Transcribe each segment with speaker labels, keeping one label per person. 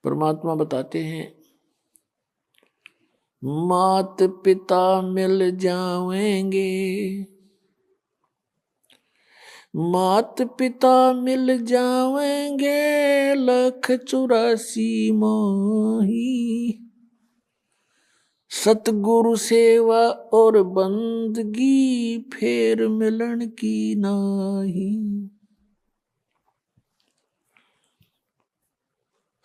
Speaker 1: परमात्मा बताते हैं, मात पिता मिल जाएंगे, मात पिता मिल जाएंगे, 184 माही, सतगुरु सेवा और बंदगी, फेर मिलन की नाही।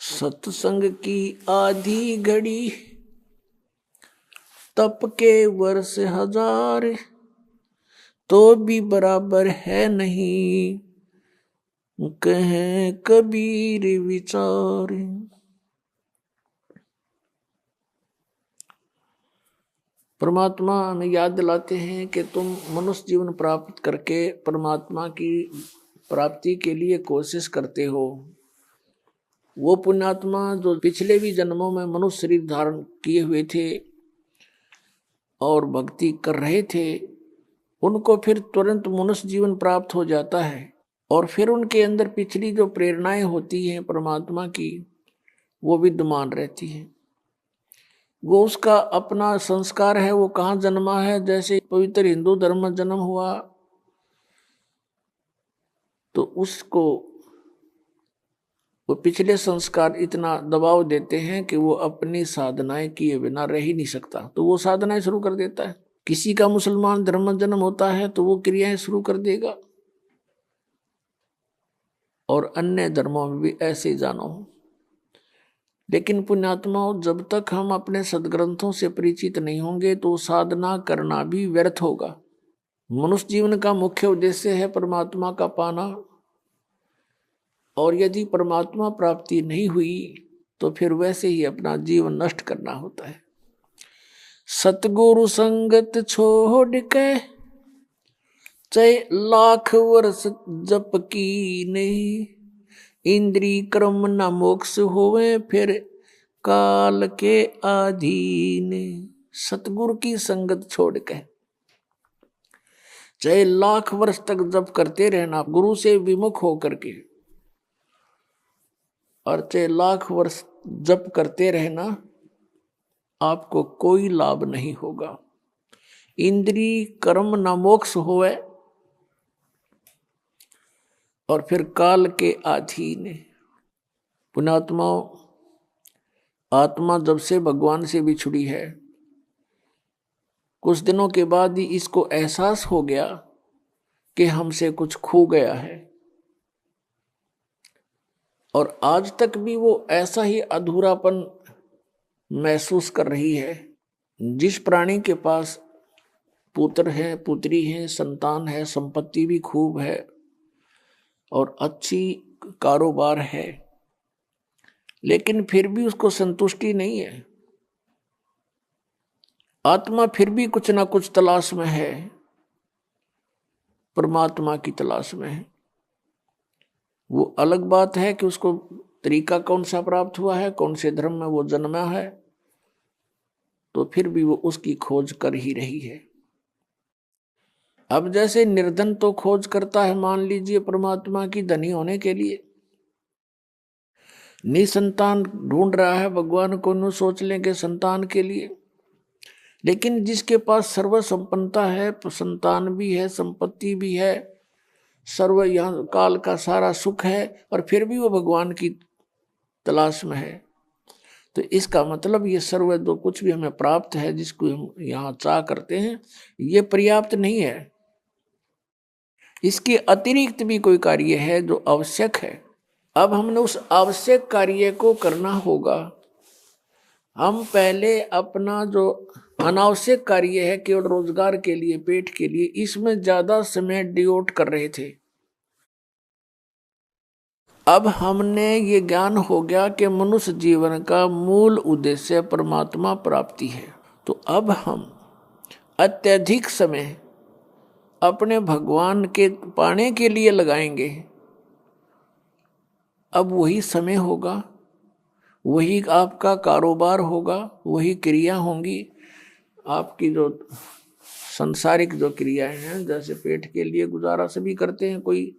Speaker 1: सत्संग की आधी घड़ी, तप के वर्ष 1000, तो भी बराबर है नहीं, कहें कबीर विचार। परमात्मा हमें याद दिलाते हैं कि तुम मनुष्य जीवन प्राप्त करके परमात्मा की प्राप्ति के लिए कोशिश करते हो। वो पुण्यात्मा जो पिछले भी जन्मों में मनुष्य शरीर धारण किए हुए थे और भक्ति कर रहे थे, उनको फिर तुरंत मनुष्य जीवन प्राप्त हो जाता है और फिर उनके अंदर पिछली जो प्रेरणाएं होती हैं परमात्मा की, वो विद्यमान रहती हैं। वो उसका अपना संस्कार है, वो कहाँ जन्मा है। जैसे पवित्र हिंदू धर्म में जन्म हुआ तो उसको वो पिछले संस्कार इतना दबाव देते हैं कि वो अपनी साधनाएं किए बिना रह ही नहीं सकता, तो वो साधनाएं शुरू कर देता है। किसी का मुसलमान धर्म में जन्म होता है तो वो क्रियाएं शुरू कर देगा, और अन्य धर्मों में भी ऐसे ही जानो। लेकिन पुण्यात्माओं, जब तक हम अपने सदग्रंथों से परिचित नहीं होंगे तो साधना करना भी व्यर्थ होगा। मनुष्य जीवन का मुख्य उद्देश्य है परमात्मा का पाना, और यदि परमात्मा प्राप्ति नहीं हुई तो फिर वैसे ही अपना जीवन नष्ट करना होता है। सतगुरु संगत छोड़ के, चाहे 1,00,000 वर्ष जप की नहीं, इंद्री क्रम न मोक्ष होवे, फिर काल के अधीन। सतगुरु की संगत छोड़ के चाहे 1,00,000 वर्ष तक जप करते रहना गुरु से विमुख होकर के, और चाहे 1,00,000 वर्ष जप करते रहना, आपको कोई लाभ नहीं होगा। इंद्री कर्म न मोक्ष होवे, और फिर काल के अधीन। पुण्यात्माओं, आत्मा जब से भगवान से बिछुड़ी है, कुछ दिनों के बाद ही इसको एहसास हो गया कि हमसे कुछ खो गया है, और आज तक भी वो ऐसा ही अधूरापन महसूस कर रही है। जिस प्राणी के पास पुत्र है, पुत्री है, संतान है, संपत्ति भी खूब है और अच्छी कारोबार है, लेकिन फिर भी उसको संतुष्टि नहीं है। आत्मा फिर भी कुछ ना कुछ तलाश में है, परमात्मा की तलाश में है। वो अलग बात है कि उसको तरीका कौन सा प्राप्त हुआ है, कौन से धर्म में वो जन्मा है, तो फिर भी वो उसकी खोज कर ही रही है। अब जैसे निर्धन तो खोज करता है, मान लीजिए परमात्मा की धनी होने के लिए, निसंतान ढूंढ रहा है भगवान को, न सोच लेंगे संतान के लिए। लेकिन जिसके पास सर्व संपन्नता है, संतान भी है, संपत्ति भी है, सर्व यहाँ काल का सारा सुख है, और फिर भी वो भगवान की तलाश में है, तो इसका मतलब ये सर्व जो कुछ भी हमें प्राप्त है, जिसको हम यहाँ चाह करते हैं, ये पर्याप्त नहीं है। इसके अतिरिक्त भी कोई कार्य है जो आवश्यक है। अब हमने उस आवश्यक कार्य को करना होगा। हम पहले अपना जो अनावश्यक कार्य है, केवल रोजगार के लिए, पेट के लिए, इसमें ज्यादा समय डिवोट कर रहे थे। अब हमने ये ज्ञान हो गया कि मनुष्य जीवन का मूल उद्देश्य परमात्मा प्राप्ति है, तो अब हम अत्यधिक समय अपने भगवान के पाने के लिए लगाएंगे। अब वही समय होगा, वही आपका कारोबार होगा, वही क्रिया होंगी। आपकी जो सांसारिक जो क्रियाएं हैं, जैसे पेट के लिए गुजारा सभी करते हैं, कोई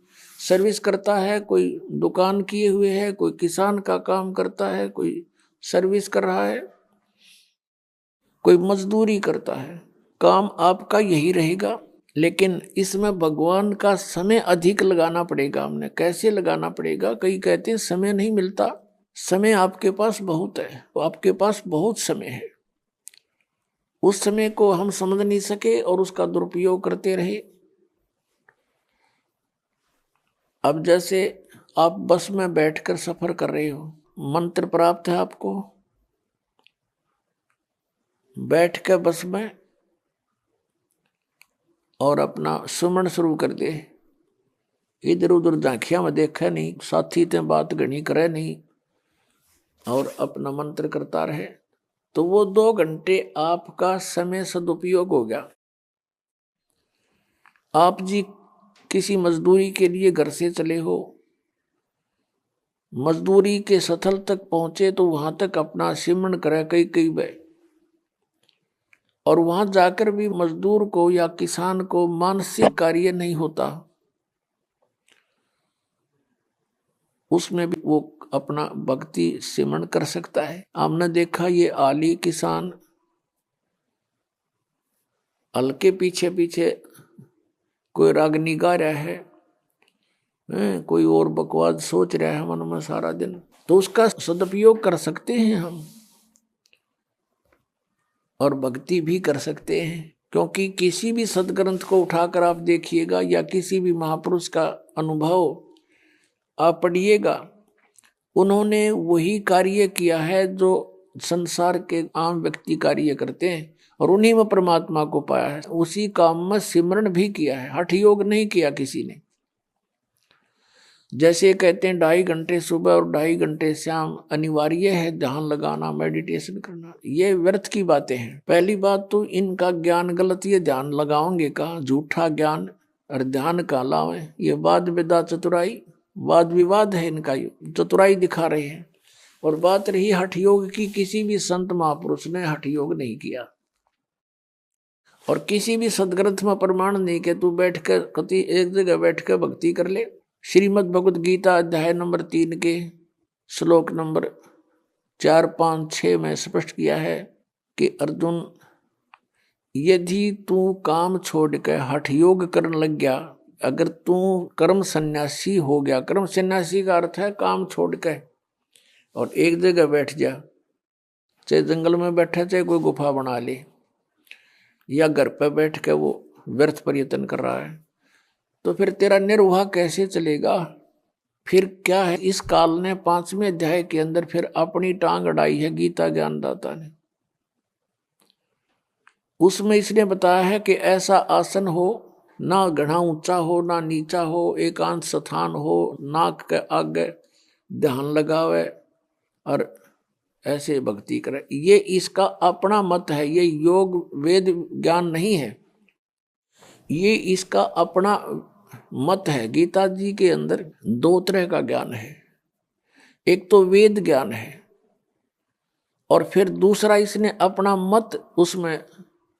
Speaker 1: सर्विस करता है, कोई दुकान किए हुए है, कोई किसान का काम करता है, कोई सर्विस कर रहा है, कोई मजदूरी करता है। काम आपका यही रहेगा, लेकिन इसमें भगवान का समय अधिक लगाना पड़ेगा। हमने कैसे लगाना पड़ेगा? कई कहते हैं समय नहीं मिलता। समय आपके पास बहुत है, आपके पास बहुत समय है। उस समय को हम समझ नहीं सके और उसका दुरुपयोग करते रहे। अब जैसे आप बस में बैठकर सफर कर रहे हो, मंत्र प्राप्त है आपको, बैठ के बस में और अपना सुमन शुरू कर दे। इधर उधर झांकिया में देखा नहीं, साथी ते बात घनी करे नहीं, और अपना मंत्र करता रहे, तो वो 2 घंटे आपका समय सदुपयोग हो गया। आप जी किसी मजदूरी के लिए घर से चले हो, मजदूरी के स्थल तक पहुंचे तो वहां तक अपना सिमरण करे कई कई बार, और वहां जाकर भी मजदूर को या किसान को मानसिक कार्य नहीं होता, उसमें भी वो अपना भक्ति सिमरण कर सकता है। हमने देखा ये आली किसान हल्के पीछे पीछे कोई रागनी गा रहा है, कोई और बकवास सोच रहा है मन में सारा दिन, तो उसका सदुपयोग कर सकते हैं हम, और भक्ति भी कर सकते हैं। क्योंकि किसी भी सदग्रंथ को उठाकर आप देखिएगा या किसी भी महापुरुष का अनुभव आप पढ़िएगा, उन्होंने वही कार्य किया है जो संसार के आम व्यक्ति कार्य करते हैं, और उन्हीं में परमात्मा को पाया है। उसी काम में सिमरण भी किया है, हठ योग नहीं किया किसी ने। जैसे कहते हैं 2.5 घंटे सुबह और 2.5 घंटे शाम अनिवार्य है ध्यान लगाना, मेडिटेशन करना, ये व्यर्थ की बातें हैं। पहली बात तो इनका ज्ञान गलत, ये ध्यान लगाओगे कहाँ, झूठा ज्ञान, और ध्यान का लावे, ये वाद विदा चतुराई, वाद विवाद है इनका, चतुराई दिखा रहे हैं। और बात रही हठ योग की, किसी भी संत महापुरुष ने हठ योग नहीं किया, और किसी भी सदग्रंथ में प्रमाण नहीं कि तू बैठ कर कति एक जगह बैठ कर भक्ति कर ले। श्रीमद् भगवद गीता अध्याय नंबर 3 के श्लोक नंबर 4, 5, 6 में स्पष्ट किया है कि अर्जुन, यदि तू काम छोड़ कर हठ योग करने लग गया, अगर तू कर्म सन्यासी हो गया, कर्म सन्यासी का अर्थ है काम छोड़ कर और एक जगह बैठ जा, चाहे जंगल में बैठा, चाहे कोई गुफा बना ले, या घर पर बैठ के वो व्यर्थ प्रयत्न कर रहा है, तो फिर तेरा निर्वाह कैसे चलेगा? फिर क्या है, इस काल ने 5वें अध्याय के अंदर फिर अपनी टांग अड़ाई है गीता ज्ञानदाता ने। उसमें इसने बताया है कि ऐसा आसन हो, ना घना ऊंचा हो ना नीचा हो, एकांत स्थान हो, नाक के आगे ध्यान लगावे और ऐसे भक्ति करे। ये इसका अपना मत है, ये योग वेद ज्ञान नहीं है, ये इसका अपना मत है। गीता जी के अंदर 2 तरह का ज्ञान है, एक तो वेद ज्ञान है, और फिर दूसरा इसने अपना मत उसमें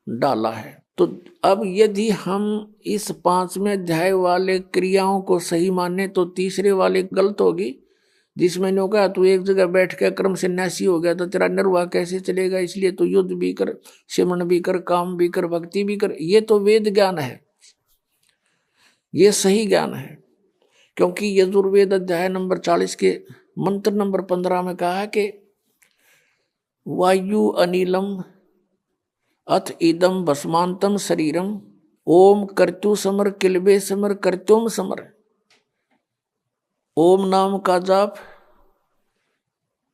Speaker 1: डाला है। तो अब यदि हम इस 5वें अध्याय वाले क्रियाओं को सही माने तो तीसरे वाले गलत होगी, जिसमें ने कहा तू एक जगह बैठ के कर्म सन्यासी हो गया तो तेरा निर्वाह कैसे चलेगा, इसलिए तो युद्ध भी कर, सिमरण भी कर, काम भी कर, भक्ति भी कर। ये तो वेद ज्ञान है, ये सही ज्ञान है। क्योंकि यजुर्वेद अध्याय नंबर 40 के मंत्र नंबर 15 में कहा है कि वायु अनिलम अथ इदम भस्मांतम शरीरम ओम कर्तु समर किलबे समर कर्त्योम समर। ओम नाम का जाप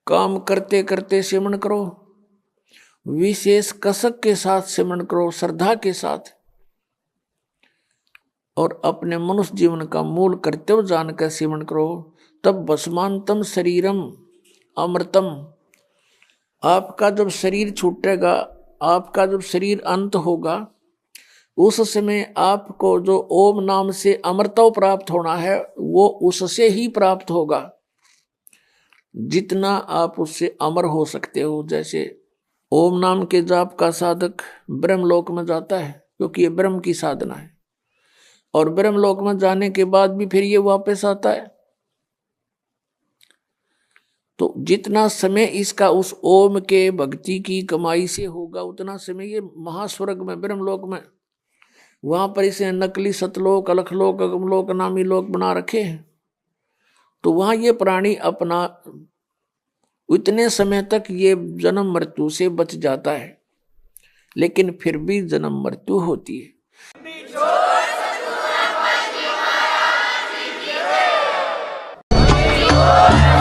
Speaker 1: काम करते करते सिमरण करो, विशेष कसक के साथ सिमरण करो, श्रद्धा के साथ, और अपने मनुष्य जीवन का मूल कर्तव्य जानकर सिमरण करो। तब भस्मांतम शरीरम अमृतम, आपका जब शरीर छूटेगा, आपका जब शरीर अंत होगा, उस समय आपको जो ओम नाम से अमृतव प्राप्त होना है वो उससे ही प्राप्त होगा, जितना आप उससे अमर हो सकते हो। जैसे ओम नाम के जाप का साधक ब्रह्मलोक में जाता है, क्योंकि ये ब्रह्म की साधना है। और ब्रह्मलोक में जाने के बाद भी फिर ये वापस आता है। तो जितना समय इसका उस ओम के भक्ति की कमाई से होगा उतना समय ये महास्वर्ग में ब्रह्मलोक में, वहां पर इसे नकली सतलोक अलखलोक अगमलोक नामी लोक बना रखे हैं। तो वहां ये प्राणी अपना उतने समय तक ये जन्म मृत्यु से बच जाता है, लेकिन फिर भी जन्म मृत्यु होती है।
Speaker 2: Oh